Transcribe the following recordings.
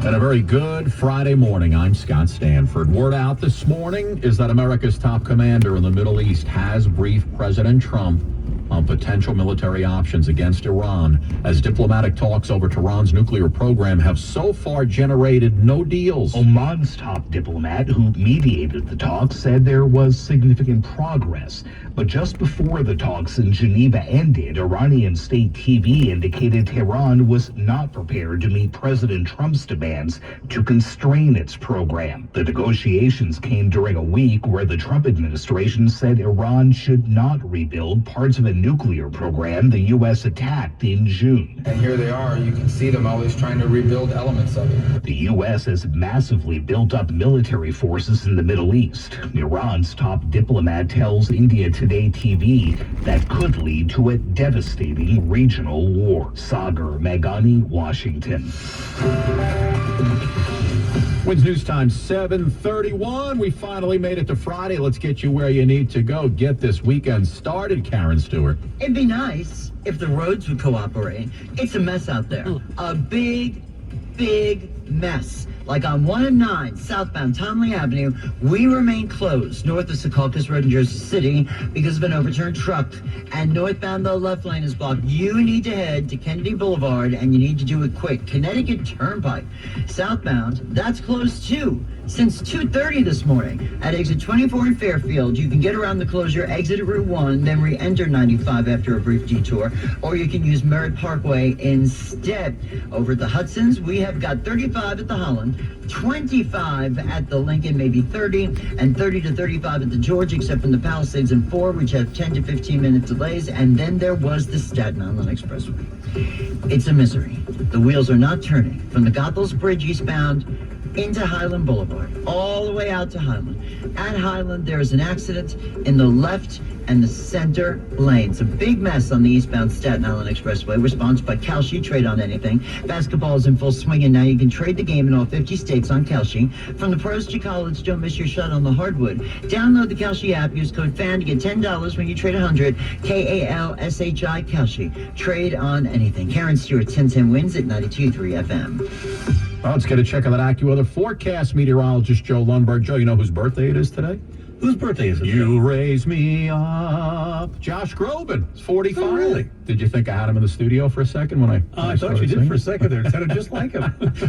And a very good Friday morning. I'm Scott Stanford. Word out this morning is that America's top commander in the Middle East has briefed President Trump on potential military options against Iran, as diplomatic talks over Tehran's nuclear program have so far generated no deals. Oman's top diplomat, who mediated the talks, said there was significant progress. But just before the talks in Geneva ended, Iranian state TV indicated Tehran was not prepared to meet President Trump's demands to constrain its program. The negotiations came during a week where the Trump administration said Iran should not rebuild parts of a nuclear program the U.S. attacked in June. And here they are. You can see them always trying to rebuild elements of it. The U.S. has massively built up military forces in the Middle East. Iran's top diplomat tells India Today TV that could lead to a devastating regional war. Sagar Meghani, Washington. Wins News Time 7:31. We finally made it to Friday. Let's get you where you need to go. Get this weekend started, Karen Stewart. It'd be nice if the roads would cooperate. It's a mess out there. A big mess. Like on 1 and 9 southbound Tomley Avenue, we remain closed north of Secaucus Road in Jersey City because of an overturned truck. And northbound, the left lane is blocked. You need to head to Kennedy Boulevard, and you need to do it quick. Connecticut Turnpike. Southbound, that's closed too. Since 2:30 this morning at exit 24 in Fairfield, you can get around the closure, exit at Route 1, then re-enter 95 after a brief detour, or you can use Merritt Parkway instead. Over at the Hudsons, we have got 35 at the Holland, 25 at the Lincoln, maybe 30, and 30 to 35 at the George, except from the Palisades and 4, which have 10 to 15 minute delays. And then there was the Staten Island Expressway. It's a misery. The wheels are not turning from the Goethals Bridge eastbound into Highland Boulevard, all the way out to Highland. At Highland, there is an accident in the left and the center lanes. A big mess on the eastbound Staten Island Expressway. We're sponsored by Kalshi. Trade on anything. Basketball is in full swing, and now you can trade the game in all 50 states on Kalshi. From the pros to college, don't miss your shot on the hardwood. Download the Kalshi app. Use code FAN to get $10 when you trade 100. Kalshi. Kalshi. Trade on anything. Karen Stewart, 1010 wins at 92.3 FM. Well, let's get a check of that AccuWeather forecast. Meteorologist Joe Lundberg. Joe, you know whose birthday it is today? Whose birthday is it? You raise me up. Josh Groban. It's 45. Oh, really? Did you think I had him in the studio for a second when I thought you did for a second there. It sounded just like him.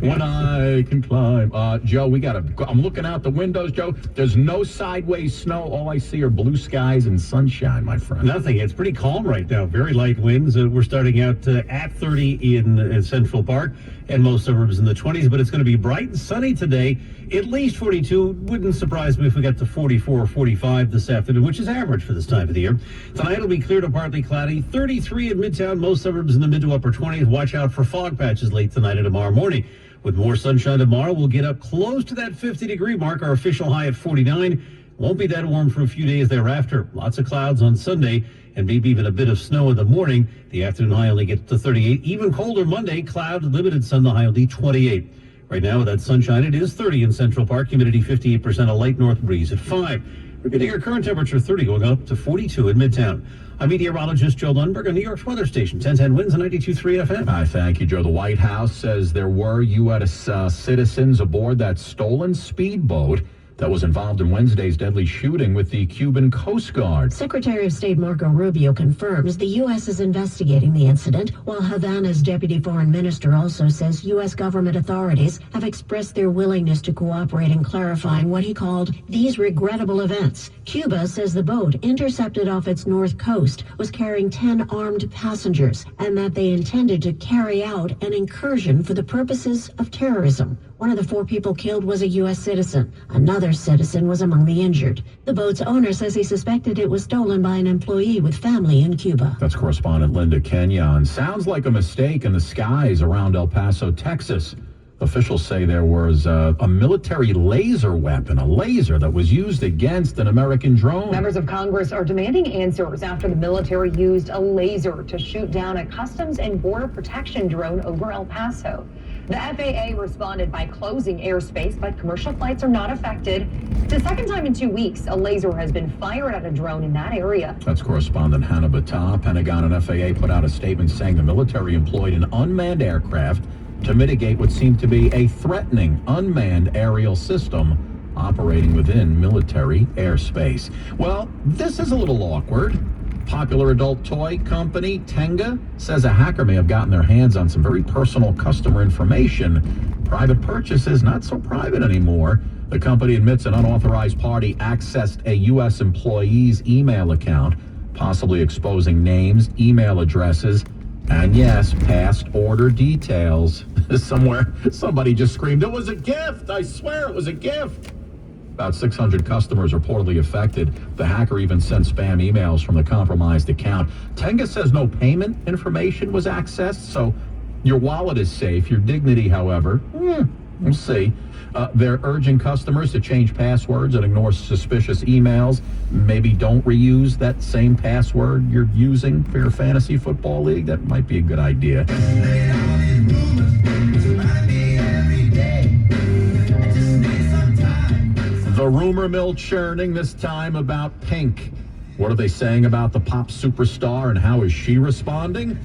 When I can climb. Joe, I'm looking out the windows, Joe. There's no sideways snow. All I see are blue skies and sunshine, my friend. Nothing. It's pretty calm right now. Very light winds. We're starting out at 30 in Central Park and most suburbs in the 20s, but it's going to be bright and sunny today. At least 42. Wouldn't surprise me if we got to 44 or 45 this afternoon, which is average for this time of the year. Tonight will be clear to partly cloudy. 33 in Midtown, most suburbs in the mid to upper 20s. Watch out for fog patches late tonight and tomorrow morning. With more sunshine tomorrow, we'll get up close to that 50-degree mark, our official high at 49. Won't be that warm for a few days thereafter. Lots of clouds on Sunday and maybe even a bit of snow in the morning. The afternoon high only gets to 38. Even colder Monday, cloud, limited sun, the high will be 28. Right now with that sunshine, it is 30 in Central Park. Humidity 58%, a light north breeze at 5. We're getting our current temperature 30, going up to 42 in Midtown. I'm meteorologist Joe Lundberg on New York's weather station, 1010 wins and 92.3 FM. I thank you, Joe. The White House says there were U.S. citizens aboard that stolen speedboat that was involved in Wednesday's deadly shooting with the Cuban Coast Guard. Secretary of State Marco Rubio confirms the U.S. is investigating the incident, while Havana's deputy foreign minister also says U.S. government authorities have expressed their willingness to cooperate in clarifying what he called these regrettable events. Cuba says the boat, intercepted off its north coast, was carrying 10 armed passengers and that they intended to carry out an incursion for the purposes of terrorism. One of the 4 people killed was a U.S. citizen. Another citizen was among the injured. The boat's owner says he suspected it was stolen by an employee with family in Cuba. That's correspondent Linda Kenyon. Sounds like a mistake in the skies around El Paso, Texas. Officials say there was a military laser weapon, a laser that was used against an American drone. Members of Congress are demanding answers after the military used a laser to shoot down a Customs and Border Protection drone over El Paso. The FAA responded by closing airspace, but commercial flights are not affected. It's the second time in 2 weeks a laser has been fired at a drone in that area. That's correspondent Hannah Battah. Pentagon and FAA put out a statement saying the military employed an unmanned aircraft to mitigate what seemed to be a threatening unmanned aerial system operating within military airspace. Well, this is a little awkward. Popular adult toy company Tenga says a hacker may have gotten their hands on some very personal customer information. Private purchases, not so private anymore. The company admits an unauthorized party accessed a U.S. employee's email account, possibly exposing names, email addresses, and yes, past order details. Somewhere, somebody just screamed, "It was a gift! I swear it was a gift!" About 600 customers reportedly affected. The hacker even sent spam emails from the compromised account. Tenga says no payment information was accessed, so your wallet is safe. Your dignity, however, we'll see. They're urging customers to change passwords and ignore suspicious emails. Maybe don't reuse that same password you're using for your fantasy football league. That might be a good idea. The rumor mill churning, this time about Pink. What are they saying about the pop superstar and how is she responding?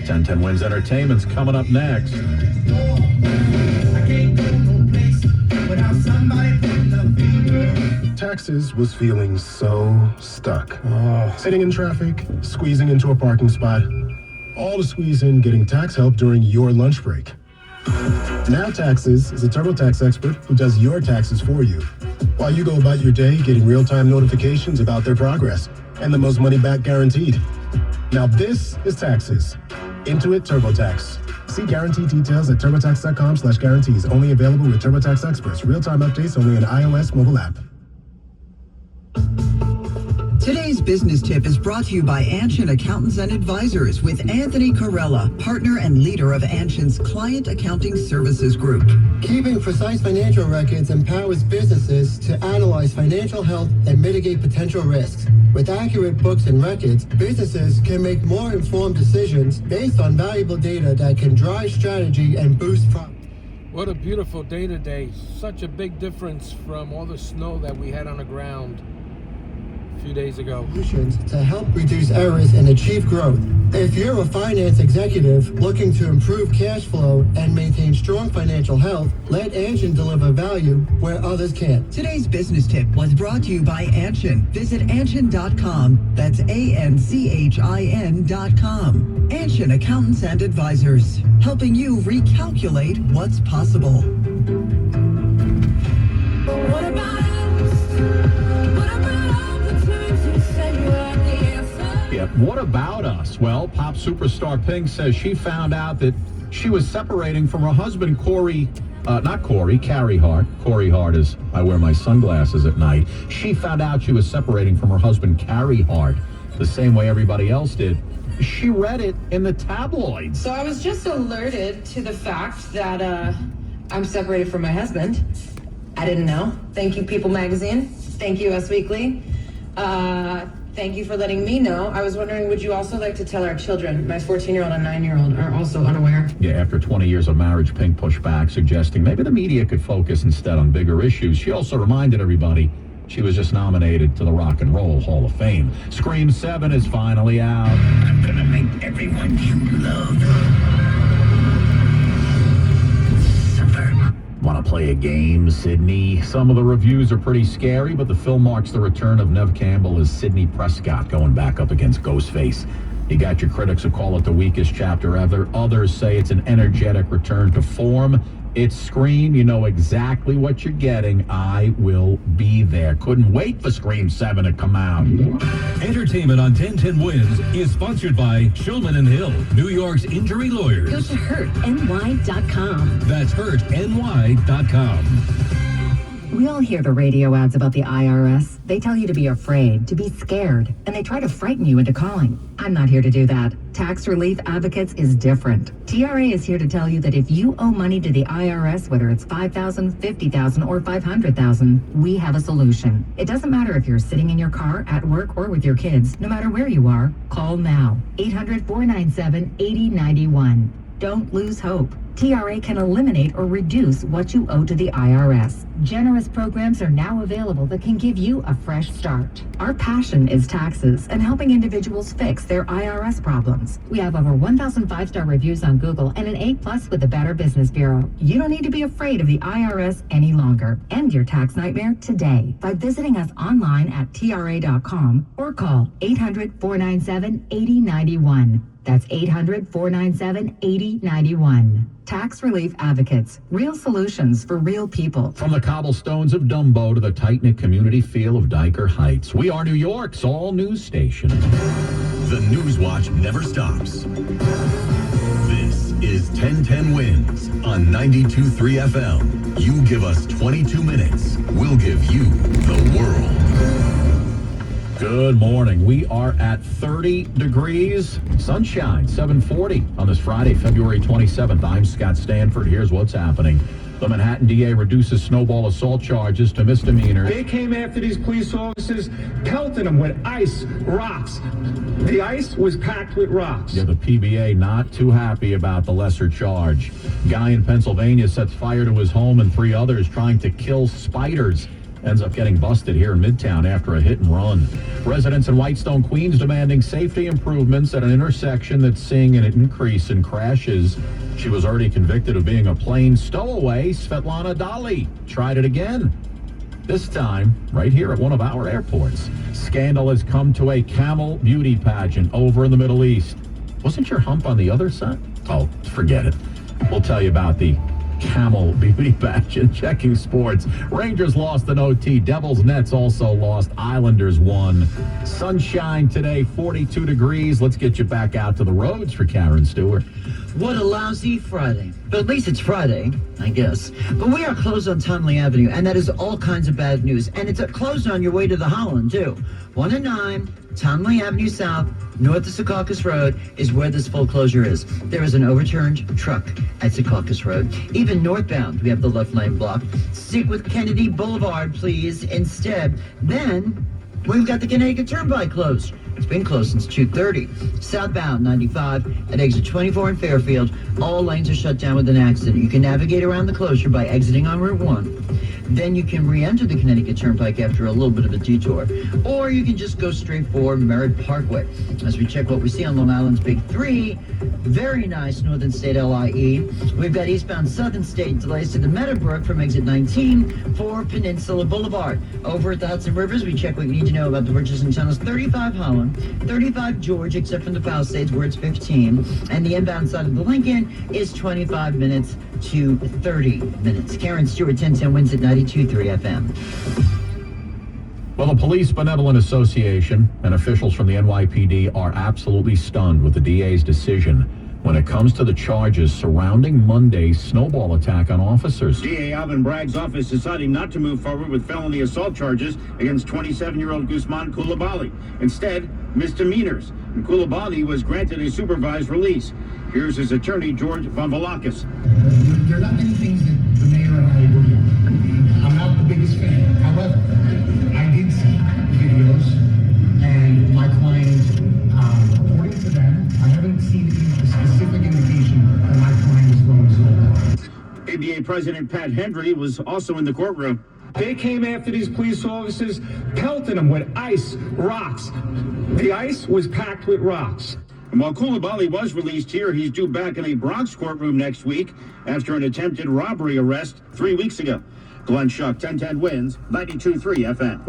1010 Wins Entertainment's coming up next. Taxes was feeling so stuck. Sitting in traffic, squeezing into a parking spot, all to squeeze in getting tax help during your lunch break. Now Taxes is a TurboTax expert who does your taxes for you, while you go about your day getting real-time notifications about their progress and the most money back guaranteed. Now this is Taxes. Intuit TurboTax. See guarantee details at turbotax.com/guarantees. Only available with TurboTax experts. Real-time updates only in iOS mobile app. Today's business tip is brought to you by Anshin Accountants and Advisors with Anthony Corella, partner and leader of Anshin's Client Accounting Services Group. Keeping precise financial records empowers businesses to analyze financial health and mitigate potential risks. With accurate books and records, businesses can make more informed decisions based on valuable data that can drive strategy and boost profit. What a beautiful day today. Such a big difference from all the snow that we had on the ground a few days ago. To help reduce errors and achieve growth. If you're a finance executive looking to improve cash flow and maintain strong financial health, let Anshin deliver value where others can't. Today's business tip was brought to you by Anshin. Visit Anshin.com. That's ANCHIN.com. Anshin Accountants and Advisors, helping you recalculate what's possible. What about What about us? Well, pop superstar Pink says she found out that she was separating from her husband, Carrie Hart. Corey Hart is, I wear my sunglasses at night. She found out she was separating from her husband, Carrie Hart, the same way everybody else did. She read it in the tabloids. So I was just alerted to the fact that I'm separated from my husband. I didn't know. Thank you, People Magazine. Thank you, Us Weekly. Thank you for letting me know. I was wondering, would you also like to tell our children? My 14-year-old and 9-year-old are also unaware. Yeah, after 20 years of marriage, Pink pushed back, suggesting maybe the media could focus instead on bigger issues. She also reminded everybody she was just nominated to the Rock and Roll Hall of Fame. Scream 7 is finally out. I'm gonna make everyone you love suffer. Want to play a game, Sydney? Some of the reviews are pretty scary, but the film marks the return of Neve Campbell as Sidney Prescott going back up against Ghostface. You got your critics who call it the weakest chapter ever. Others say it's an energetic return to form. It's Scream. You know exactly what you're getting. I will be there. Couldn't wait for Scream 7 to come out. Entertainment on 1010 Wins is sponsored by Shulman and Hill, New York's injury lawyers. Go to hurtny.com. That's hurtny.com. We all hear the radio ads about the IRS. They tell you to be afraid, to be scared, and they try to frighten you into calling. I'm not here to do that. Tax Relief Advocates is different. TRA is here to tell you that if you owe money to the IRS, whether it's $5,000, $50,000, or $500,000, we have a solution. It doesn't matter if you're sitting in your car, at work, or with your kids. No matter where you are, call now. 800-497-8091. Don't lose hope. TRA can eliminate or reduce what you owe to the IRS. Generous programs are now available that can give you a fresh start. Our passion is taxes and helping individuals fix their IRS problems. We have over 1,000 5-star reviews on Google and an A+ with the Better Business Bureau. You don't need to be afraid of the IRS any longer. End your tax nightmare today by visiting us online at TRA.com or call 800-497-8091. That's 800-497-8091. Tax Relief Advocates. Real solutions for real people. From the cobblestones of Dumbo to the tight-knit community feel of Diker Heights, we are New York's all-news station. The News Watch never stops. This is 1010 Wins on 92.3 FM. You give us 22 minutes, we'll give you the world. Good morning. We are at 30 degrees, sunshine, 740 on this Friday, February 27th. I'm Scott Stanford. Here's what's happening. The Manhattan DA reduces snowball assault charges to misdemeanors. They came after these police officers, pelting them with ice, rocks. The ice was packed with rocks. Yeah, the PBA not too happy about the lesser charge. Guy in Pennsylvania sets fire to his home and 3 others trying to kill spiders. Ends up getting busted here in Midtown after a hit and run. Residents in Whitestone, Queens demanding safety improvements at an intersection that's seeing an increase in crashes. She was already convicted of being a plane stowaway. Svetlana Dali tried it again. This time, right here at one of our airports. Scandal has come to a camel beauty pageant over in the Middle East. Wasn't your hump on the other side? Oh, forget it. We'll tell you about the camel beauty pageant. Checking sports. Rangers lost in OT. Devils Nets also lost. Islanders won. Sunshine today, 42 degrees. Let's get you back out to the roads for Karen Stewart. What a lousy Friday. But at least it's Friday, I guess. But we are closed on Tonley Avenue, and that is all kinds of bad news. And it's closed on your way to the Holland, too. 1 and 9, Tonley Avenue South, north of Secaucus Road, is where this full closure is. There is an overturned truck at Secaucus Road. Even northbound, we have the left lane blocked. Stick with Kennedy Boulevard, please, instead. Then, we've got the Connecticut Turnpike closed. It's been closed since 2:30. Southbound 95 at exit 24 in Fairfield. All lanes are shut down with an accident. You can navigate around the closure by exiting on Route 1. Then you can re-enter the Connecticut Turnpike after a little bit of a detour. Or you can just go straight for Merritt Parkway. As we check what we see on Long Island's Big 3, very nice Northern State LIE. We've got eastbound Southern State delays to the Meadowbrook from exit 19 for Peninsula Boulevard. Over at the Hudson Rivers, we check what you need to know about the bridges and tunnels. 35 Holland, 35 George, except from the Palisades where it's 15. And the inbound side of the Lincoln is 25 minutes to 30 minutes. Karen Stewart, 1010 Wins at 92.3 FM. Well, the Police Benevolent Association and officials from the NYPD are absolutely stunned with the DA's decision when it comes to the charges surrounding Monday's snowball attack on officers. DA Alvin Bragg's office deciding not to move forward with felony assault charges against 27-year-old Guzman Coulibaly. Instead, misdemeanors. And Coulibaly was granted a supervised release. Here's his attorney, George Vanvalakis. There are not many things that the mayor and I agree on. I'm not the biggest fan. However, I did see the videos, and my client, according to them, I haven't seen a specific indication that my client was going so. ABA President Pat Hendry was also in the courtroom. They came after these police officers, pelting them with ice, rocks. The ice was packed with rocks. And while Coulibaly was released here, he's due back in a Bronx courtroom next week after an attempted robbery arrest 3 weeks ago. Glenn Schuck, 1010 Wins, 92.3 FM.